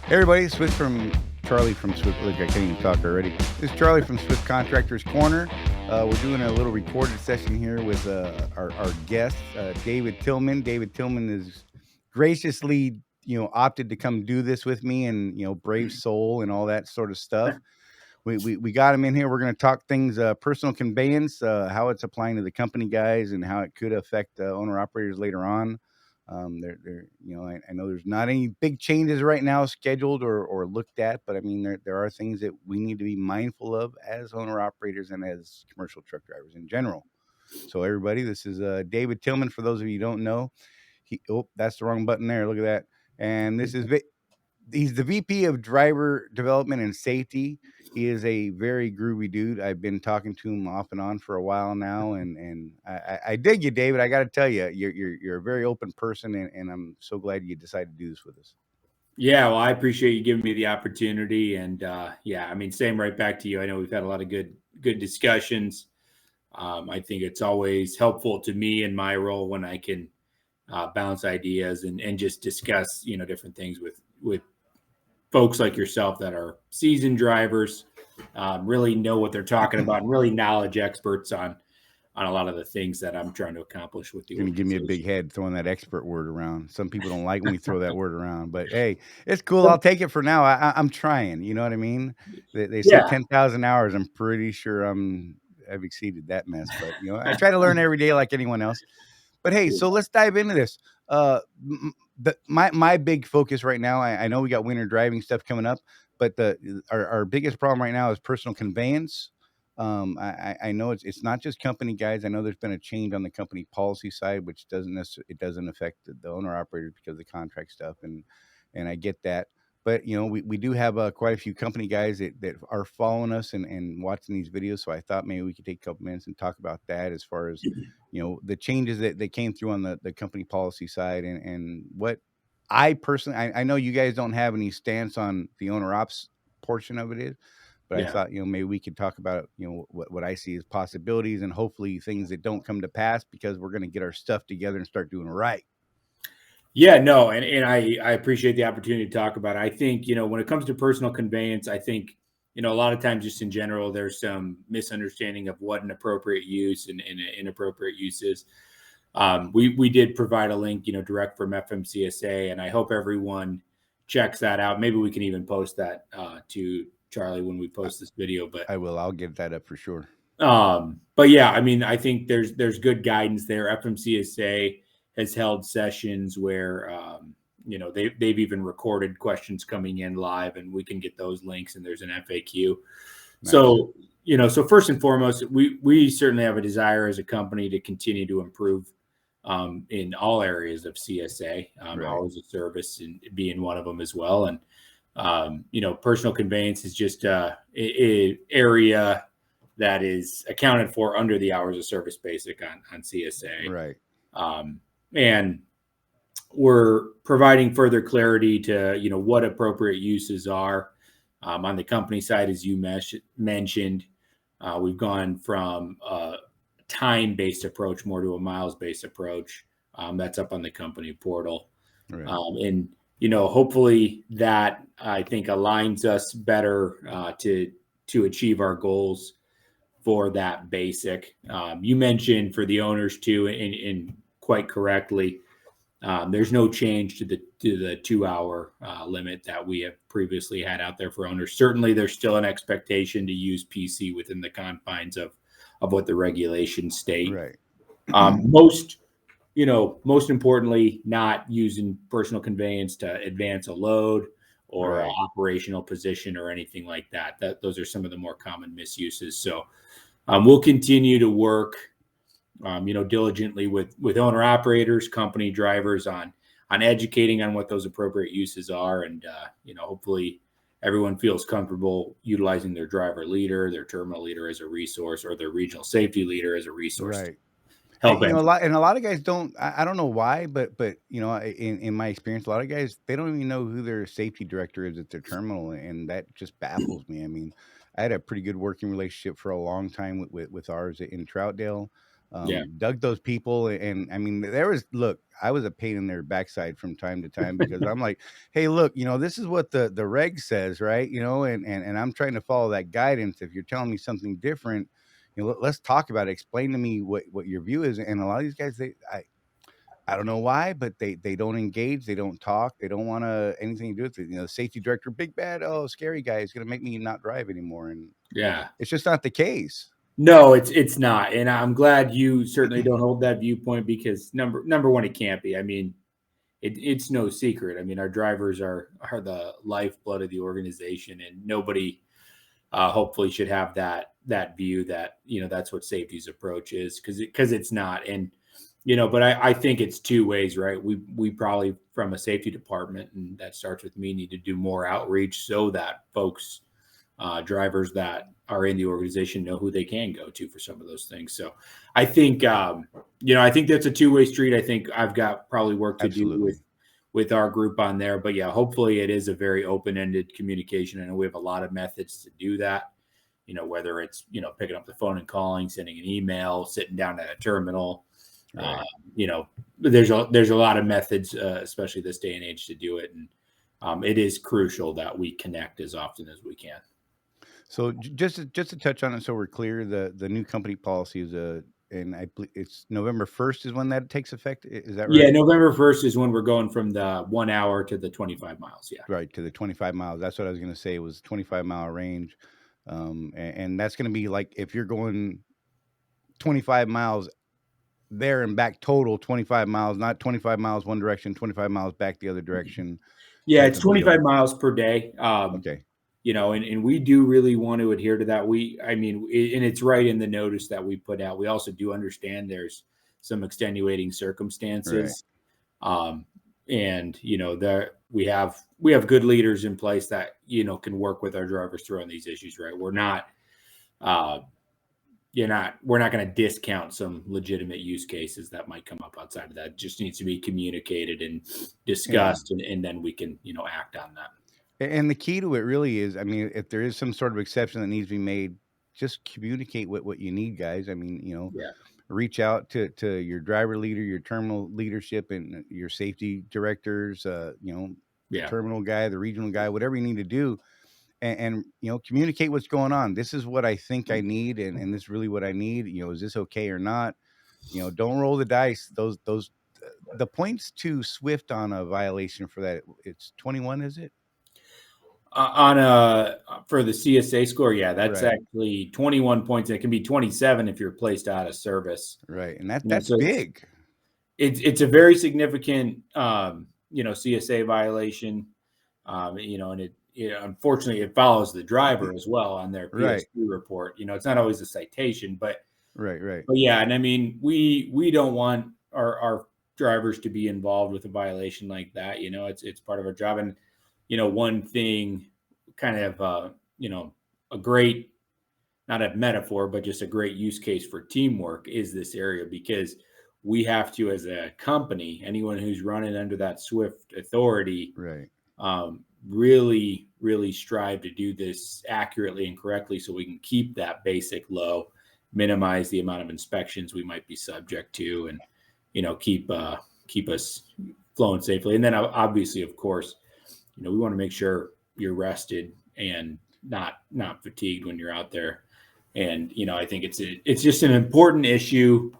Hey everybody, Swift from Charlie from Swift. Look, I can't even talk already. This is Charlie from Swift Contractors Corner. We're doing a little recorded session here with our guest, David Tillman. David Tillman is graciously, opted to come do this with me, and brave soul and all that sort of stuff. We got him in here. We're going to talk things, personal conveyance, how it's applying to the company guys, and how it could affect owner operators later on. I know there's not any big changes right now scheduled or looked at, but I mean, there are things that we need to be mindful of as owner operators and as commercial truck drivers in general. So everybody, this is David Tillman. For those of you who don't know, that's the wrong button there. Look at that. And he's the VP of Driver Development and Safety. He is a very groovy dude. I've been talking to him off and on for a while now, and I dig you, David. I got to tell you, you're a very open person, and I'm so glad you decided to do this with us. Yeah, well, I appreciate you giving me the opportunity, and I mean, same right back to you. I know we've had a lot of good discussions. I think it's always helpful to me in my role when I can bounce ideas and just discuss different things with folks like yourself that are seasoned drivers, really know what they're talking about, and really knowledge experts on a lot of the things that I'm trying to accomplish with the You're gonna give me a big organization. head throwing that expert word around. Some people don't like when we throw that word around, but hey, it's cool. I'll take it for now. I'm trying. You know what I mean? They say Yeah, 10,000 hours. I'm pretty sure I've exceeded that mess, but I try to learn every day like anyone else. But hey, so let's dive into this. My big focus right now. I know we got winter driving stuff coming up, but our biggest problem right now is personal conveyance. I know it's not just company guys. I know there's been a change on the company policy side, which doesn't affect the owner operators because of the contract stuff, and I get that. But we do have quite a few company guys that are following us and watching these videos. So I thought maybe we could take a couple minutes and talk about that as far as the changes that came through on the company policy side, and what I personally, I know you guys don't have any stance on the owner ops portion of it is, but I yeah. thought maybe we could talk about what I see as possibilities and hopefully things that don't come to pass, because we're going to get our stuff together and start doing it right. Yeah, no, and I appreciate the opportunity to talk about it. I think, when it comes to personal conveyance, I think, a lot of times just in general, there's some misunderstanding of what an appropriate use and an inappropriate use is. We did provide a link, direct from FMCSA, and I hope everyone checks that out. Maybe we can even post that to Charlie when we I, post this video. But I will. I'll get that up for sure. but yeah, I mean, I think there's good guidance there. FMCSA has held sessions where they've even recorded questions coming in live, and we can get those links, and there's an FAQ. Nice. So so first and foremost, we certainly have a desire as a company to continue to improve in all areas of CSA, Right. hours of service and being one of them as well. And personal conveyance is just a area that is accounted for under the hours of service basic on CSA. Right. And we're providing further clarity to, what appropriate uses are. On the company side, as you mentioned, we've gone from a time-based approach more to a miles-based approach. That's up on the company portal. Right. And, hopefully that, I think, aligns us better to achieve our goals for that basic. You mentioned for the owners too, and quite correctly, there's no change to the 2 hour limit that we have previously had out there for owners. Certainly, there's still an expectation to use PC within the confines of what the regulations state. Right. Most importantly, not using personal conveyance to advance a load or Right. operational position or anything like that. Those are some of the more common misuses. So we'll continue to work, diligently with owner operators, company drivers on educating on what those appropriate uses are, and hopefully everyone feels comfortable utilizing their driver leader, their terminal leader as a resource, or their regional safety leader as a resource to Right. help them. A lot of guys don't. I don't know why, but in my experience, a lot of guys, they don't even know who their safety director is at their terminal, and that just baffles me. I mean, I had a pretty good working relationship for a long time with ours in Troutdale. Yeah. Dug those people. And I mean, look, I was a pain in their backside from time to time because I'm like, hey, look, this is what the reg says, right? And I'm trying to follow that guidance. If you're telling me something different, let's talk about it. Explain to me what your view is. And a lot of these guys, I don't know why, but they don't engage, they don't talk, they don't want to anything to do with it. The safety director, big bad, oh, scary guy is going to make me not drive anymore, and Yeah. it's just not the case. No, it's not, and I'm glad you certainly don't hold that viewpoint, because number one, it can't be. I mean, it's no secret. I mean, our drivers are the lifeblood of the organization, and nobody hopefully should have that view that that's what safety's approach is, because it's not. And but I think it's two ways, right? We probably, from a safety department, and that starts with me, need to do more outreach so that folks, drivers that are in the organization, know who they can go to for some of those things. So I think I think that's a two-way street. I think I've got probably work to do Absolutely. with our group on there, but yeah, hopefully it is a very open-ended communication. I know we have a lot of methods to do that. Whether it's picking up the phone and calling, sending an email, sitting down at a terminal. Right. There's a lot of methods, especially this day and age, to do it, and it is crucial that we connect as often as we can. So just to touch on it, so we're clear, the new company policy is and I believe it's November 1st is when that takes effect. Is that Yeah, right? November 1st is when we're going from the 1 hour to the 25 miles. Yeah. Right, to the 25 miles. That's what I was going to say, was 25-mile range. And that's going to be like if you're going 25 miles there and back, total 25 miles, not 25 miles one direction, 25 miles back the other direction Yeah, type it's of deal. 25 miles per day. Okay. And we do really want to adhere to that. And it's right in the notice that we put out. We also do understand there's some extenuating Right. circumstances. And there we have good leaders in place that can work with our drivers through on these issues, right? We're not uh we're not going to discount some legitimate use cases that might come up outside of that. It just needs to be communicated and Yeah. discussed, and then we can act on that. And the key to it really is, I mean, if there is some sort of exception that needs to be made, just communicate what you need, guys. I mean, Yeah. reach out to your driver leader, your terminal leadership, and your safety directors, the Yeah. terminal guy, the regional guy, whatever you need to do, and communicate what's going on. This is what I think I need, and this is really what I need. Is this okay or not? Don't roll the dice. Those the points to Swift on a violation for that, it's 21, is it? On for the CSA score, yeah, that's Right. actually 21 points. It can be 27 if you're placed out of service. Right, and that's So big. it's a very significant CSA violation. And unfortunately it follows the driver as well on their Right, PSD report. It's not always a citation, but right. yeah, and I mean, we don't want our drivers to be involved with a violation like that. It's part of our job. And one thing, kind of a great, not a metaphor, but just a great use case for teamwork is this area, because we have to, as a company, anyone who's running under that Swift authority, Right. really, really strive to do this accurately and correctly, so we can keep that basic low, minimize the amount of inspections we might be subject to, and keep us flowing safely. And then obviously, of course, we want to make sure you're rested and not fatigued when you're out there. And I think it's just an important issue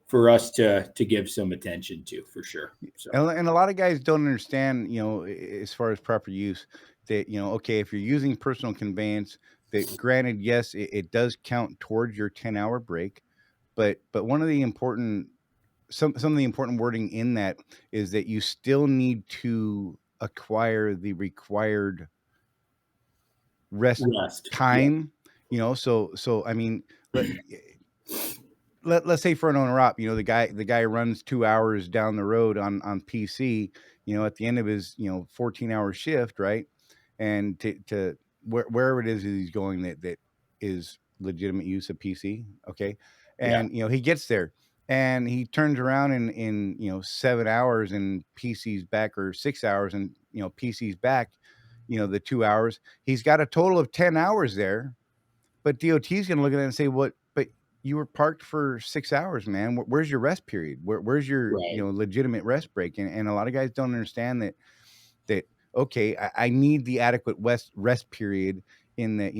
for us to give some attention to, for sure. So And a lot of guys don't understand, as far as proper use, that, okay, if you're using personal conveyance, that granted, yes, it does count towards your 10-hour break, but one of the important some of the important wording in that is that you still need to acquire the required rest rest, yeah, time. So I mean, let's say for an owner op, the guy runs 2 hours down the road on PC, at the end of his 14-hour shift, right? And to wherever it is that he's going, that is legitimate use of PC, okay? yeah, And he gets there and he turns around in 7 hours and PC's back, or 6 hours and PC's back, the 2 hours. He's got a total of 10 hours there, but DOT is going to look at it and say, what? But you were parked for 6 hours, man. Where's your rest period? Where's your Right. legitimate rest break? And a lot of guys don't understand that okay, I need the adequate rest period in that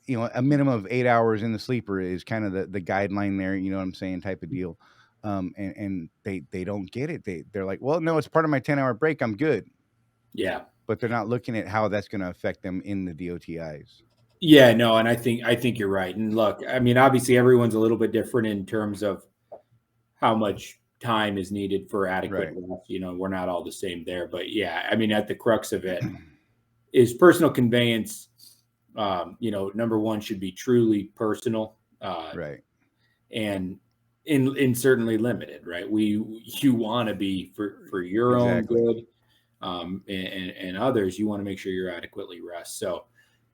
a minimum of 8 hours in the sleeper is kind of the guideline there. You know what I'm saying? Type of deal. And they don't get it. They're like, well, no, it's part of my 10-hour break. I'm good, Yeah. but they're not looking at how that's going to affect them in the DOTIs. Yeah, no, and I think you're right. And look, I mean, obviously everyone's a little bit different in terms of how much time is needed for adequate Right. rest. We're not all the same there, but yeah, I mean, at the crux of it is personal conveyance. Number one should be truly personal, Right. and in certainly limited. Right? You want to be for your own Exactly. good, and others. You want to make sure you're adequately rest. So,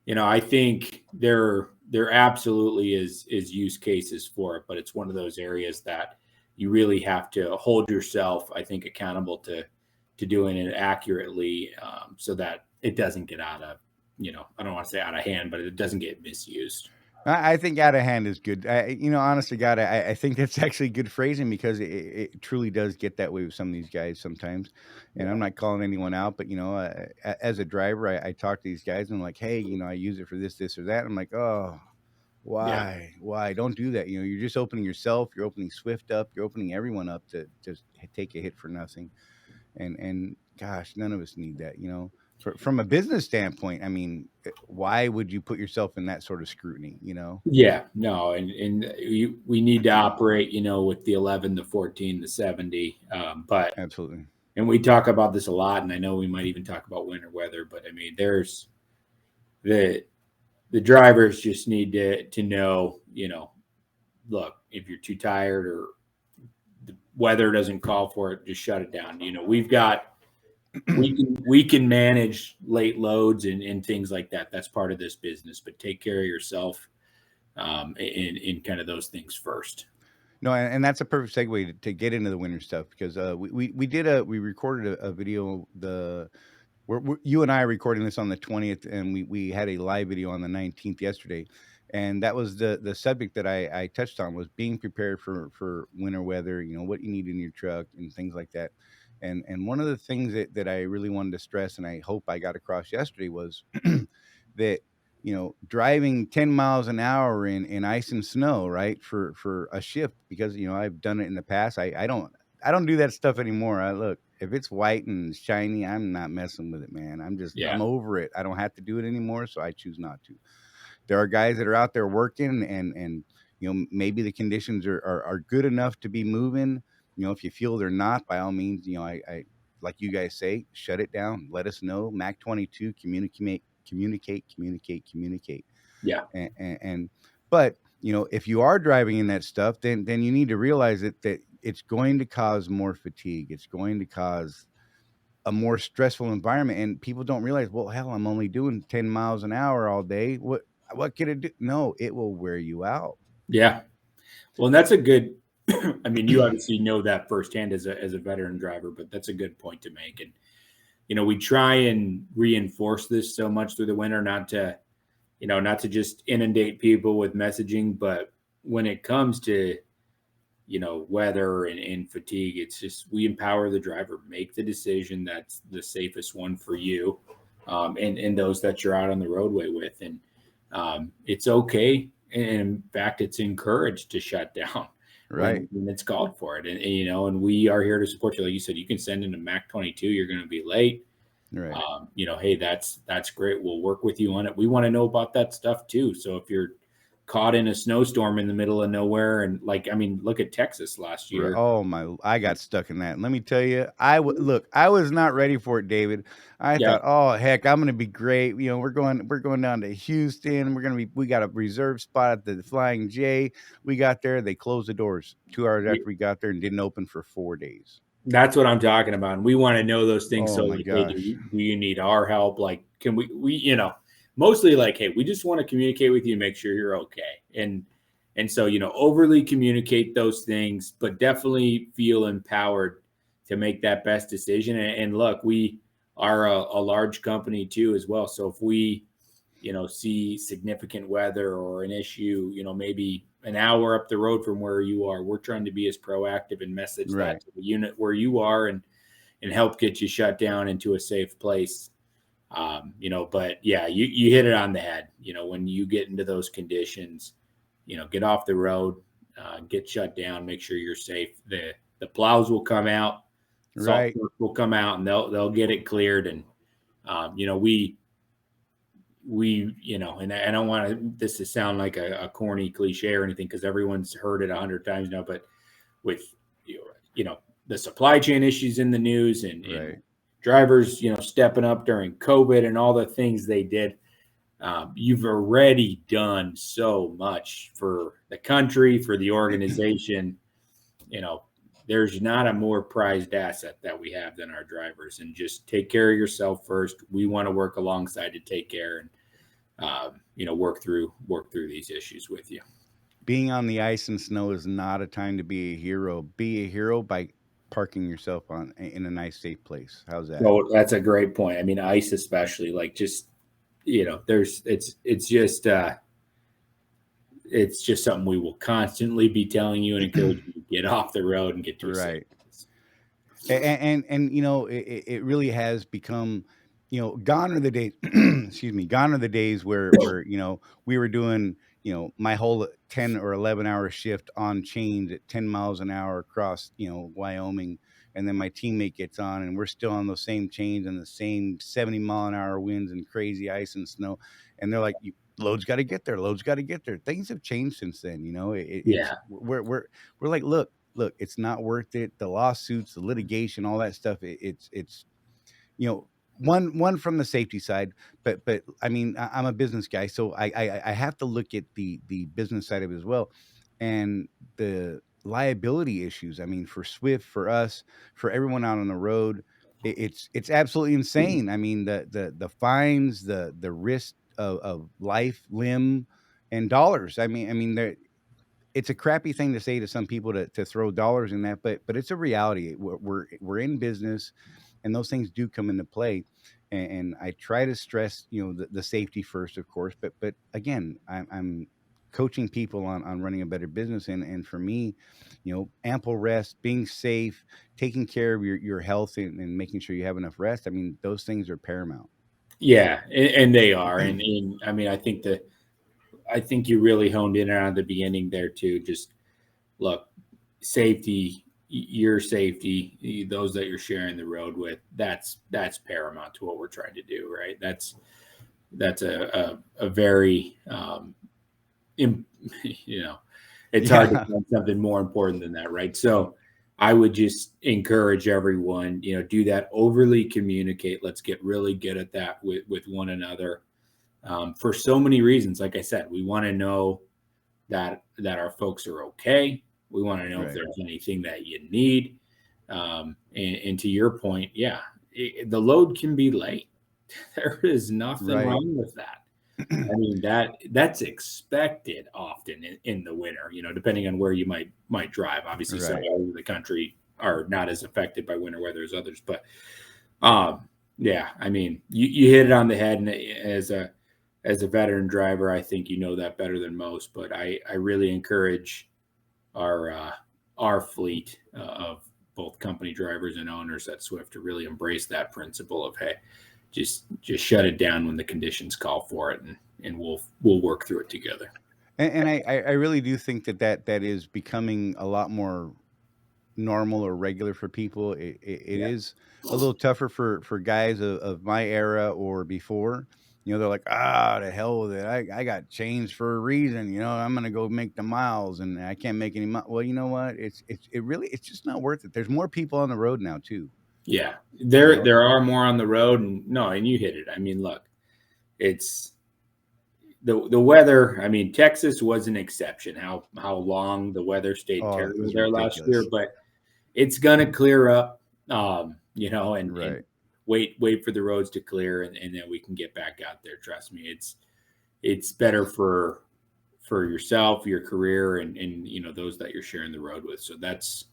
I think there absolutely is use cases for it, but it's one of those areas that you really have to hold yourself, I think, accountable to doing it accurately, so that it doesn't get out of, I don't want to say out of hand, but it doesn't get misused. I think out of hand is good. Honest to God, I think that's actually good phrasing because it truly does get that way with some of these guys sometimes. And I'm Yeah. not calling anyone out, but as a driver, I talk to these guys and I'm like, hey, I use it for this or that. I'm like, oh, Yeah. why? Don't do that. You're just opening yourself. You're opening Swift up. You're opening everyone up to just take a hit for nothing. And gosh, none of us need that. From a business standpoint, I mean, why would you put yourself in that sort of scrutiny? Yeah, no, and we need to operate, with the 11, the 14, the 70. But Absolutely. and we talk about this a lot, and I know we might even talk about winter weather. But I mean, there's the the drivers just need to know, look, if you're too tired or the weather doesn't call for it, just shut it down. We can manage late loads and things like that. That's part of this business, but take care of yourself, in kind of those things first. No, and that's a perfect segue to get into the winter stuff because we recorded a video. You and I are recording this on the 20th, and we had a live video on the 19th yesterday, and that was the subject that I touched on was being prepared for winter weather. What you need in your truck and things like that. And one of the things that I really wanted to stress, and I hope I got across yesterday, was that driving 10 miles an hour in ice and snow, right, for a shift, because I've done it in the past. I don't do that stuff anymore. I look, if it's white and shiny, I'm not messing with it, man. I'm Yeah, over it. I don't have to do it anymore, so I choose not to. There are guys that are out there working, and maybe the conditions are good enough to be moving. If you feel they're not, by all means, I like you guys say, shut it down. Let us know. Mac 22, communicate. yeah, And but if you are driving in that stuff, then you need to realize that it's going to cause more fatigue. It's going to cause a more stressful environment, and people don't realize, well, hell, I'm only doing 10 miles an hour all day. What can it do? No, it will wear you out. yeah. Well, and that's a good. I mean, you obviously know that firsthand as a veteran driver, but that's a good point to make. And we try and reinforce this so much through the winter, not to just inundate people with messaging, but when it comes to weather and fatigue, it's just we empower the driver, make the decision that's the safest one for you, and those that you're out on the roadway with. And it's okay, and in fact it's encouraged to shut down Right. when it's called for it. And we are here to support you. Like you said, you can send in a Mac 22, you're going to be late. Right. Hey, that's great, we'll work with you on it. We want to know about that stuff too. So if you're caught in a snowstorm in the middle of nowhere, and like, I mean, look at Texas last Right. year. Oh my! I got stuck in that. And let me tell you, look. I was not ready for it, David. I Yeah, thought, oh heck, I'm going to be great. We're going down to Houston. We got a reserved spot at the Flying J. We got there. They closed the doors 2 hours after we got there and didn't open for 4 days. that's what I'm talking about. And we want to know those things. Oh So my like, hey, gosh! do you need our help? Like, can we mostly like, hey, we just want to communicate with you and make sure you're okay. And so, overly communicate those things, but definitely feel empowered to make that best decision. And look, we are a large company too, as well. So if we see significant weather or an issue, maybe an hour up the road from where you are, we're trying to be as proactive and message that Right. to the unit where you are and help get you shut down into a safe place. But yeah, you hit it on the head. When you get into those conditions, get off the road, get shut down, make sure you're safe. The plows will come out, salt Right. trucks will come out, and they'll get it cleared. And and I don't want this to sound like a corny cliche or anything, because everyone's heard it 100 times now. But with the supply chain issues in the news and Right. drivers stepping up during COVID and all the things they did, you've already done so much for the country, for the organization. There's not a more prized asset that we have than our drivers. And just take care of yourself first. We want to work alongside to take care and work through these issues with you. Being on the ice and snow is not a time to be a hero. Be a hero by parking yourself in a nice, safe place. How's that? So that's a great point. I mean, ice especially, like, just it's just something we will constantly be telling you and encouraging you to get off the road and get to a safe Right. place. And it really has become, gone are the days excuse me, gone are the days where we were doing, my whole 10 or 11 hour shift on chains at 10 miles an hour across, Wyoming, and then my teammate gets on and we're still on those same chains and the same 70-mile-an-hour winds and crazy ice and snow, and they're like, load's got to get there, things have changed since then. It's Yeah. we're like, look, it's not worth it. The lawsuits, the litigation, all that stuff. It's one from the safety side, but I mean, I'm a business guy, so I have to look at the business side of it as well, and the liability issues. I mean, for Swift, for us, for everyone out on the road, it's absolutely insane. I mean, the fines, the risk of life, limb, and dollars. I mean, there, it's a crappy thing to say to some people to throw dollars in that, but it's a reality. We're in business, and those things do come into play. And I try to stress, the safety first, of course. But again, I'm coaching people on running a better business, and for me, ample rest, being safe, taking care of your health, and making sure you have enough rest. I mean, those things are paramount. Yeah, and they are. And I mean, I think you really honed in on the beginning there too. Just look, safety, your safety, those that you're sharing the road with, that's paramount to what we're trying to do, right? That's a very it's hard to Yeah. find something more important than that, right? So I would just encourage everyone, do that, overly communicate. Let's get really good at that with one another, for so many reasons. Like I said, we want to know that our folks are okay. We want to know if Right. there's anything that you need. And to your point, yeah, the load can be late. There is nothing Right. wrong with that. I mean, that's expected often in the winter, depending on where you might drive. Obviously, some Right. areas of the country are not as affected by winter weather as others. But yeah, I mean, you hit it on the head. And as a veteran driver, I think you know that better than most. But I really encourage our fleet of both company drivers and owners at Swift to really embrace that principle of, hey, just shut it down when the conditions call for it, and we'll work through it together. And I really do think that is becoming a lot more normal or regular for people. It Yeah. is a little tougher for guys of my era or before. They're like, to hell with it. I got changed for a reason. I'm gonna go make the miles, and I can't make any miles. Well, you know what? It's just not worth it. There's more people on the road now too. Yeah, You know, there are more on the road, and you hit it. I mean, look, it's the weather. I mean, Texas was an exception. How long the weather stayed oh, it terrible was there last year, ridiculous. but it's gonna clear up. And Right, wait for the roads to clear, and then we can get back out there. Trust me, it's better for yourself, your career, and those that you're sharing the road with. So that's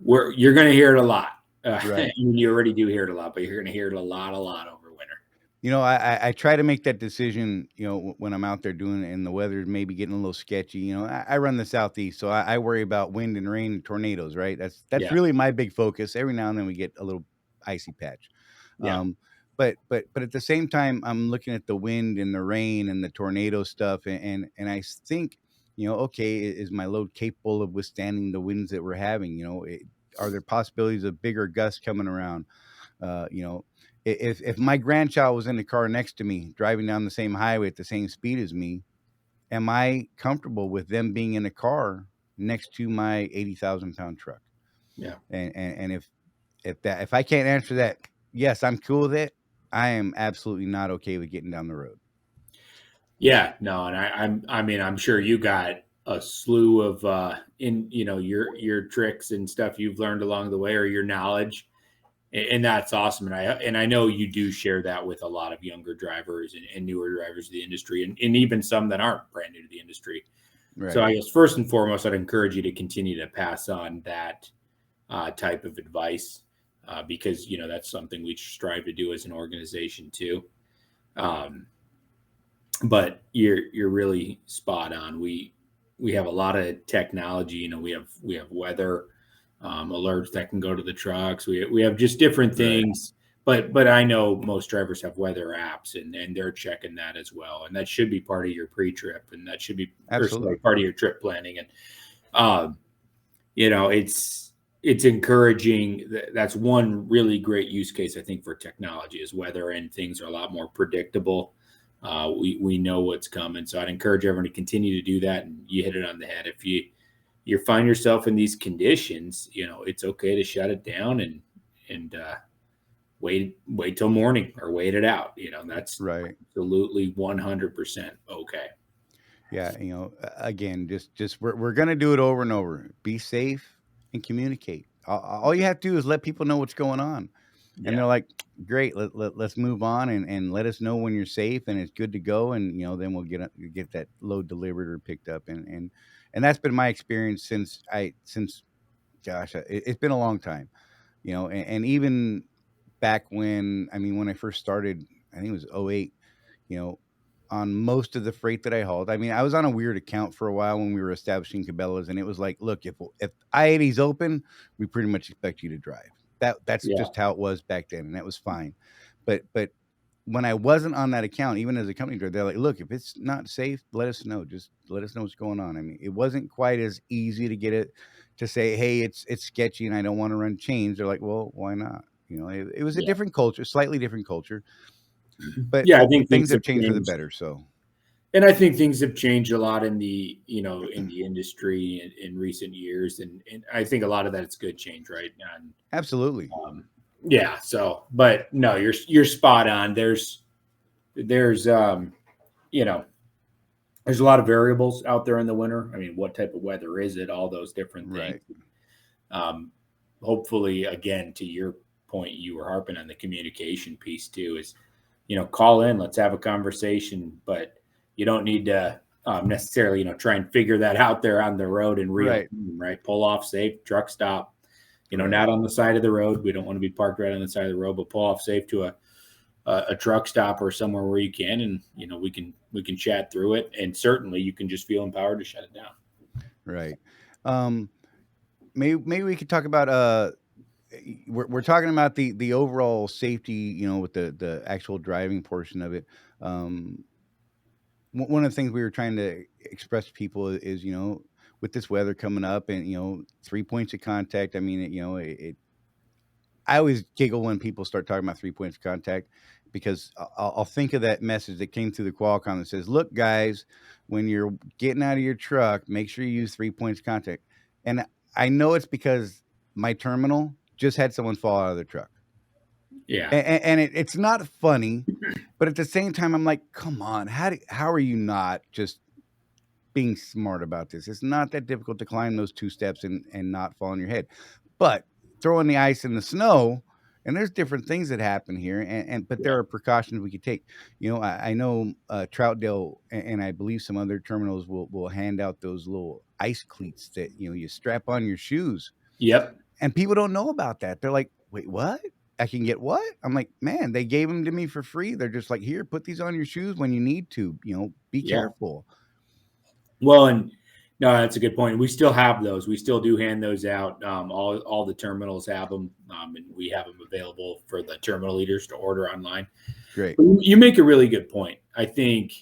where you're going to hear it a lot. right. You already do hear it a lot, but you're going to hear it a lot over winter. I try to make that decision, when I'm out there doing it and the weather's maybe getting a little sketchy. I run the Southeast, so I worry about wind and rain and tornadoes, right? That's Yeah. really my big focus. Every now and then we get a little icy patch. Yeah. Um, but at the same time, I'm looking at the wind and the rain and the tornado stuff, and think, okay, is my load capable of withstanding the winds that we're having? Are there possibilities of bigger gusts coming around? Uh, you know, if my grandchild was in the car next to me driving down the same highway at the same speed as me, am I comfortable with them being in a car next to my 80,000-pound truck? Yeah. And if I can't answer that, yes, I'm cool with it. I am absolutely not okay with getting down the road. Yeah, no, and I mean, I'm sure you got a slew of in your tricks and stuff you've learned along the way, or your knowledge, and that's awesome. And I know you do share that with a lot of younger drivers and newer drivers of the industry, and even some that aren't brand new to the industry. So Right. I guess first and foremost, I'd encourage you to continue to pass on that type of advice, because that's something we strive to do as an organization too. Um, but you're really spot on. We have a lot of technology. We have weather alerts that can go to the trucks. We have just different Right. things. But I know most drivers have weather apps, and they're checking that as well. And that should be part of your pre-trip, and that should be, or sorry, Absolutely. part of your trip planning. And um, it's encouraging. That's one really great use case, I think, for technology, is weather, and things are a lot more predictable. We know what's coming, so I'd encourage everyone to continue to do that. And you hit it on the head. If you find yourself in these conditions, it's okay to shut it down and wait till morning, or wait it out. That's Right. absolutely 100% okay. Yeah. Again, just we're gonna do it over and over. Be safe and communicate. All you have to do is let people know what's going on. And Yeah. they're like, "Great, let's move on and let us know when you're safe and it's good to go, and then we'll get that load delivered or picked up." And that's been my experience since gosh, it's been a long time, and even back when, I mean, when I first started, I think it was '08. you know, on most of the freight that I hauled. I mean, I was on a weird account for a while when we were establishing Cabela's, and it was like, look, if I-80's open, we pretty much expect you to drive. That's Yeah. just how it was back then, and that was fine. But when I wasn't on that account, even as a company director, they're like, look, if it's not safe, let us know. Just let us know what's going on. I mean, it wasn't quite as easy to get it to say, hey, it's sketchy and I don't want to run chains. They're like, well, why not? It was a Yeah. different culture, slightly different culture, but Yeah, I but think things things have have changed for the changed. better. So And I think things have changed a lot in the industry in recent years, and I think a lot of that is good change, right? And absolutely. yeah, so, but no, you're spot on. There's you know there's a lot of variables out there in the winter. I mean, what type of weather is it? All those different things. Right. Um, Hopefully, again, to your point, you were harping on the communication piece too. Is call in, let's have a conversation, but you don't need to necessarily try and figure that out there on the road in real Right. time, right? Pull off safe, truck stop. Right. Not on the side of the road. We don't want to be parked right on the side of the road, but pull off safe to a truck stop or somewhere where you can, and we can chat through it, and certainly you can just feel empowered to shut it down. Right. Um, maybe we could talk about we're talking about the overall safety, with the actual driving portion of it. Um, one of the things we were trying to express to people is, with this weather coming up and 3 points of contact. I mean, I always giggle when people start talking about 3 points of contact because I'll think of that message that came through the Qualcomm that says, "Look, guys, when you're getting out of your truck, make sure you use 3 points of contact." And I know it's because my terminal just had someone fall out of their truck, Yeah. and it's not funny, but at the same time, I'm like, "Come on, how are you not just being smart about this? It's not that difficult to climb those 2 steps and not fall on your head." But throw in the ice and the snow, and there's different things that happen here, but Yeah. there are precautions we could take. I know Troutdale and I believe some other terminals will hand out those little ice cleats that you strap on your shoes, Yep. and people don't know about that. They're like, "Wait, what?" I can get what? I'm like, man, they gave them to me for free. They're just like, here, put these on your shoes when you need to. Be Yeah. careful. Well, and no, that's a good point. We still have those. We still do hand those out. All the terminals have them, and we have them available for the terminal leaders to order online. Great. But you make a really good point. I think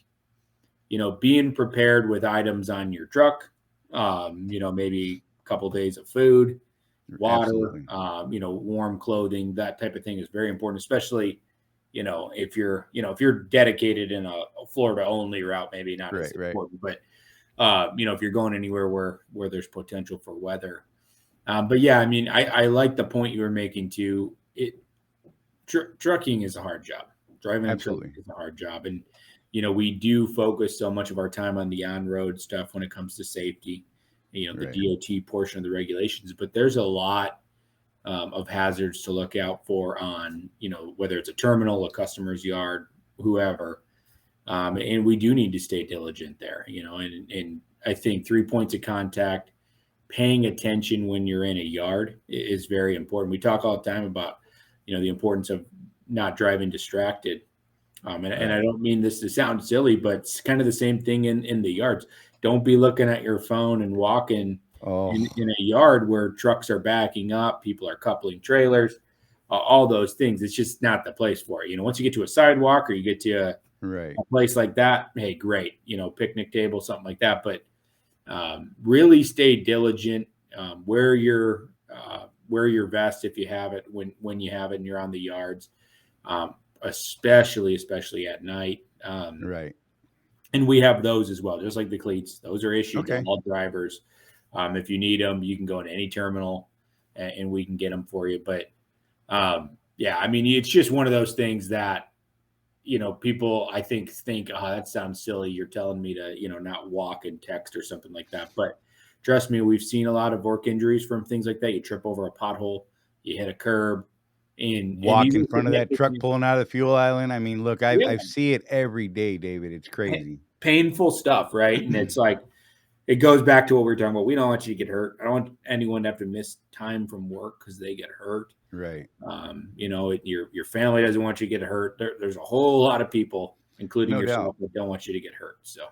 being prepared with items on your truck, maybe a couple of days of food, water, Absolutely. warm clothing, that type of thing is very important, especially if you're dedicated in a Florida only route, maybe not as Right. Right. important, but if you're going anywhere where there's potential for weather. But yeah, I mean, I like the point you were making too. Trucking is a hard job. Driving a truck Absolutely. is a hard job, and we do focus so much of our time on the on-road stuff when it comes to safety. The Right. DOT portion of the regulations, but there's a lot of hazards to look out for on whether it's a terminal, a customer's yard, whoever. And we do need to stay diligent there, and I think 3 points of contact, paying attention when you're in a yard is very important. We talk all the time about, the importance of not driving distracted. And I Right. don't mean this to sound silly, but it's kind of the same thing in the yards. Don't be looking at your phone and walking Oh, in a yard where trucks are backing up, people are coupling trailers, all those things. It's just not the place for it. Once you get to a sidewalk or you get to right. a place like that, hey, great, picnic table, something like that. But really stay diligent. Wear your vest if you have it when you have it and you're on the yards, especially at night. Right. And we have those as well, just like the cleats. Those are issued to Okay. all drivers. If you need them, you can go into any terminal and we can get them for you. But yeah, I mean, it's just one of those things that people I think, oh, that sounds silly. You're telling me to, not walk and text or something like that. But trust me, we've seen a lot of work injuries from things like that. You trip over a pothole, you hit a curb, and Walk these in are front of that truck significant, pulling out of the fuel island. I mean, look, I yeah, I see it every day, David. It's crazy. painful stuff, right? And it's like it goes back to what we were talking about. We don't want you to get hurt. I don't want anyone to have to miss time from work because they get hurt. Right. Your family doesn't want you to get hurt. There's a whole lot of people, including No yourself, doubt. that don't want you to get hurt. So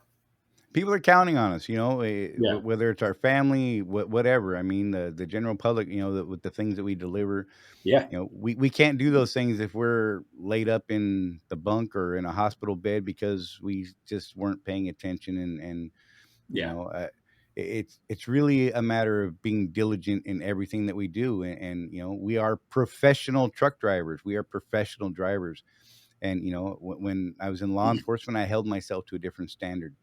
People are counting on us, yeah, whether it's our family, whatever. I mean, the general public, with the things that we deliver, yeah, we can't do those things if we're laid up in the bunk or in a hospital bed because we just weren't paying attention and you yeah, know uh, it's really a matter of being diligent in everything that we do, and we are professional truck drivers. We are professional drivers. And when I was in law enforcement, I held myself to a different standard.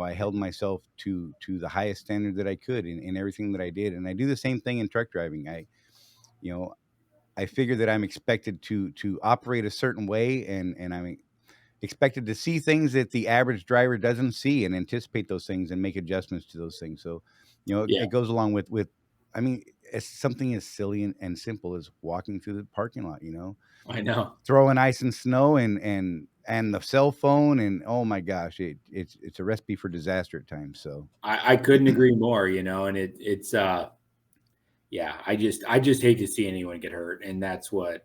I held myself to the highest standard that I could in everything that I did, and I do the same thing in truck driving. You know I figure that I'm expected to operate a certain way, and I'm expected to see things that the average driver doesn't see and anticipate those things and make adjustments to those things. So, yeah. it goes along with I mean, it's something as silly and simple as walking through the parking lot, I know. throwing ice and snow and the cell phone, and oh my gosh, it's a recipe for disaster at times. So, I couldn't agree more. And it's yeah. I just hate to see anyone get hurt, and that's what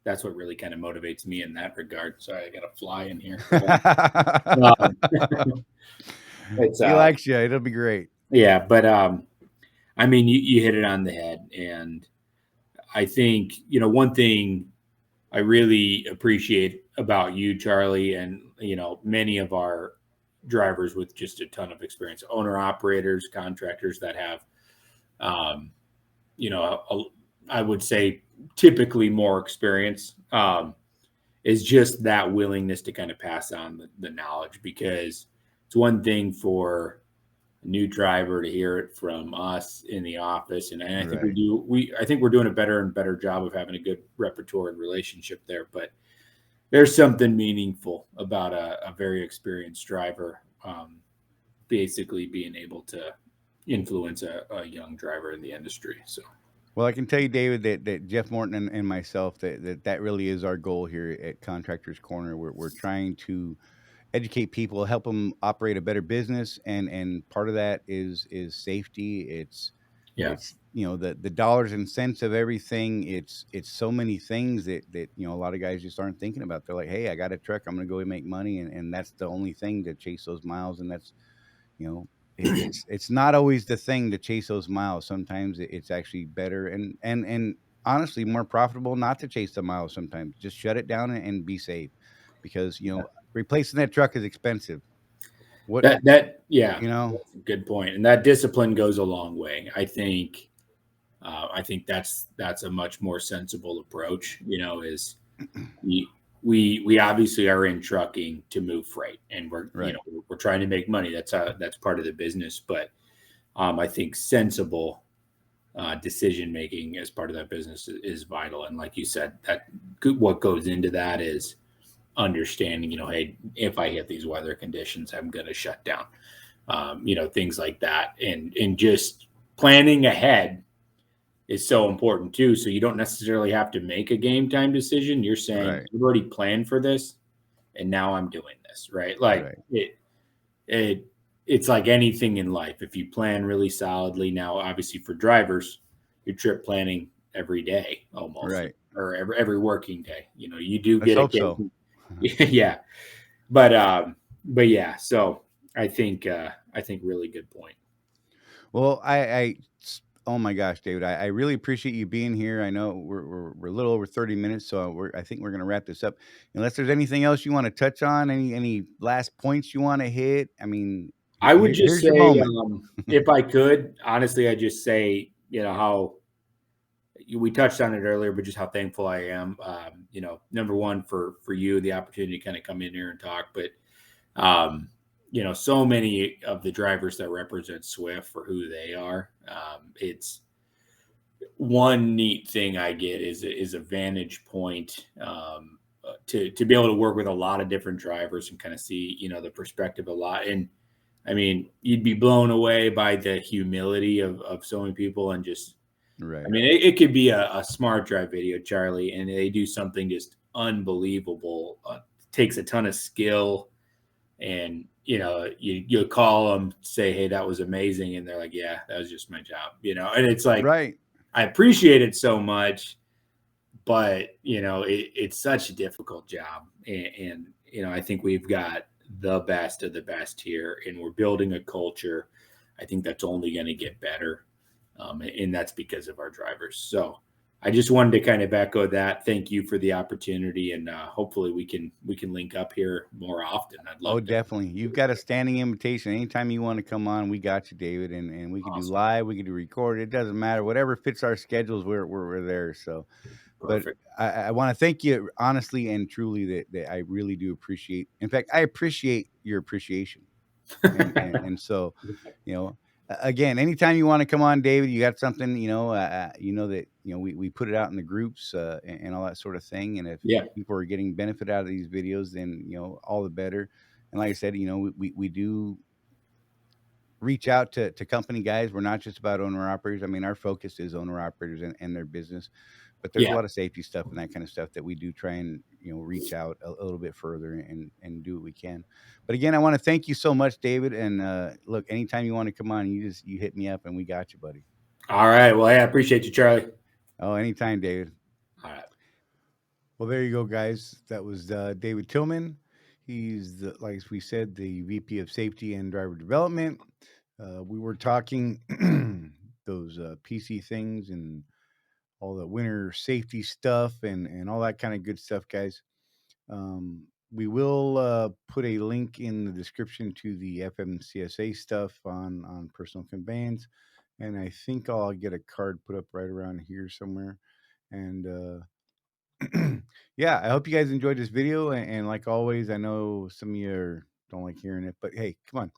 really kind of motivates me in that regard. Sorry, I got a fly in here. Um, it's he likes you. It'll be great. yeah, but I mean, you hit it on the head, and I think one thing I really appreciate about you, Charlie, and many of our drivers with just a ton of experience, owner operators, contractors that have, um, you know, a, I would say typically more experience, is just that willingness to kind of pass on the knowledge, because it's one thing for a new driver to hear it from us in the office, and I think Right. I think we're doing a better and better job of having a good repertoire and relationship there. But there's something meaningful about a very experienced driver, basically being able to influence a young driver in the industry. So Well, I can tell you, David, that Jeff Morton and myself, that really is our goal here at Contractors Corner. We're trying to educate people, help them operate a better business, and part of that is safety. It's yeah, the dollars and cents of everything. It's so many things that a lot of guys just aren't thinking about. They're like, hey, I got a truck, I'm gonna go and make money, and that's the only thing to chase those miles. And that's you know it's not always the thing to chase those miles. Sometimes it's actually better and honestly more profitable not to chase the miles. Sometimes just shut it down and be safe, because replacing that truck is expensive. What Yeah, you know that's a good point. And that discipline goes a long way. I think that's a much more sensible approach. Is we obviously are in trucking to move freight, and right, we're trying to make money. That's part of the business. But I think sensible decision making as part of that business is vital. And like you said, what goes into that is understanding. Hey, if I hit these weather conditions, I'm going to shut down. Things like that, and just planning ahead is so important too. So you don't necessarily have to make a game time decision. You're saying right, you've already planned for this, and now I'm doing this, right? Like right, it's like anything in life. If you plan really solidly, now obviously for drivers, you're trip planning every day almost, right. or every working day. You do Let's get hope so. occasion, yeah, but yeah. So I think really good point. Well, oh my gosh, David, I really appreciate you being here. I know we're a little over 30 minutes, so I think we're going to wrap this up. Unless there's anything else you want to touch on, any last points you want to hit. I mean, I would just here's your say, moment. if I could, honestly, I just say, how we touched on it earlier, but just how thankful I am. Number one for you, the opportunity to kind of come in here and talk, but so many of the drivers that represent Swift for who they are. It's one neat thing I get is a vantage point, to be able to work with a lot of different drivers and kind of see the perspective a lot. And I mean, you'd be blown away by the humility of so many people, and just I Right, mean, it could be a smart drive video, Charlie, and they do something just unbelievable. Takes a ton of skill, and you call them, say, hey, that was amazing, and they're like, yeah, that was just my job, and it's like, right, I appreciate it so much, but it's such a difficult job, and I think we've got the best of the best here, and we're building a culture. I think that's only going to get better, and that's because of our drivers. So I just wanted to kind of echo that. Thank you for the opportunity, and hopefully we can link up here more often. I'd oh, love to. definitely. You've got a standing invitation. Anytime you want to come on, we got you, David, and we can do Awesome. live, we can do recorded. It doesn't matter. Whatever fits our schedules, we're there. So, but Perfect. I want to thank you honestly and truly, that I really do appreciate. In fact, I appreciate your appreciation. And so, again, anytime you want to come on, David, you got something, that we put it out in the groups, and all that sort of thing. And Yeah. if people are getting benefit out of these videos, then all the better. And like I said, we do reach out to company guys. We're not just about owner operators. I mean, our focus is owner operators and their business, but there's a Yeah. lot of safety stuff and that kind of stuff that we do try and reach out a little bit further and do what we can. But again, I want to thank you so much, David. And look, anytime you want to come on, you hit me up and we got you, buddy. All right. Well, hey, I appreciate you, Charlie. Oh, anytime, David. All right. Well, there you go, guys. That was David Tillman. He's like we said, the VP of Safety and Driver Development. We were talking those PC things and all the winter safety stuff and all that kind of good stuff, guys. We will put a link in the description to the FMCSA stuff on personal conveyance, and I think I'll get a card put up right around here somewhere. And yeah, I hope you guys enjoyed this video. And like always, I know some of you don't like hearing it, but hey, come on.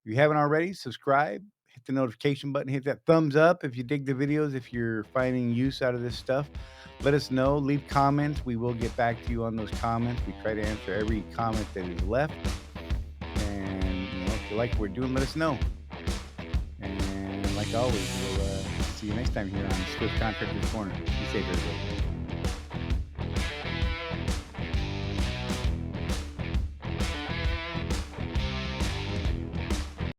If you haven't already, subscribe, hit the notification button, hit that thumbs up if you dig the videos, if you're finding use out of this stuff. Let us know, leave comments. We will get back to you on those comments. We try to answer every comment that is left. And if you like what we're doing, let us know. And like always, we'll see you next time here on Swift Contractors Corner. Be safe, everybody.